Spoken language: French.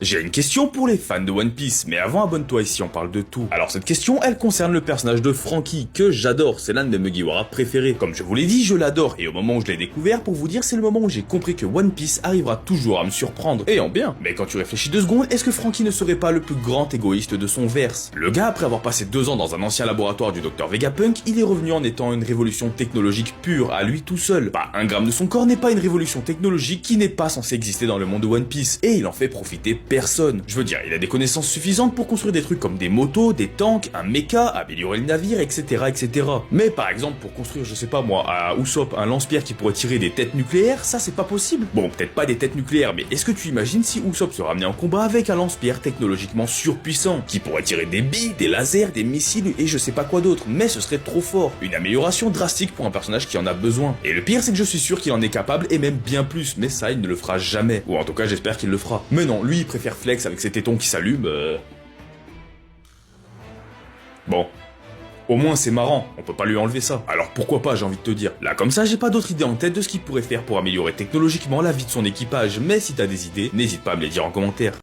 J'ai une question pour les fans de One Piece, mais avant abonne-toi ici on parle de tout. Alors cette question, elle concerne le personnage de Franky, que j'adore, c'est l'un de mes Mugiwara préférés. Comme je vous l'ai dit, je l'adore, et au moment où je l'ai découvert, pour vous dire, c'est le moment où j'ai compris que One Piece arrivera toujours à me surprendre, et en bien. Mais quand tu réfléchis 2 secondes, est-ce que Franky ne serait pas le plus grand égoïste de son verse? Le gars, après avoir passé 2 ans dans un ancien laboratoire du Dr Vegapunk, il est revenu en étant une révolution technologique pure, à lui tout seul. Pas un gramme de son corps n'est pas une révolution technologique qui n'est pas censée exister dans le monde de One Piece, et il en fait profiter personne. Je veux dire, il a des connaissances suffisantes pour construire des trucs comme des motos, des tanks, un mecha, améliorer le navire, etc., etc. Mais par exemple, pour construire, je sais pas moi, à Usopp, un lance-pierre qui pourrait tirer des têtes nucléaires, ça c'est pas possible. Bon, peut-être pas des têtes nucléaires, mais est-ce que tu imagines si Usopp se ramenait en combat avec un lance-pierre technologiquement surpuissant, qui pourrait tirer des billes, des lasers, des missiles et je sais pas quoi d'autre, mais ce serait trop fort. Une amélioration drastique pour un personnage qui en a besoin. Et le pire, c'est que je suis sûr qu'il en est capable, et même bien plus, mais ça, il ne le fera jamais. Ou en tout cas, j'espère qu'il le fera. Mais non, lui, il préfère flex avec ses tétons qui s'allument, Bon. Au moins c'est marrant, on peut pas lui enlever ça. Alors pourquoi pas, j'ai envie de te dire. Là comme ça, j'ai pas d'autre idée en tête de ce qu'il pourrait faire pour améliorer technologiquement la vie de son équipage, mais si t'as des idées, n'hésite pas à me les dire en commentaire.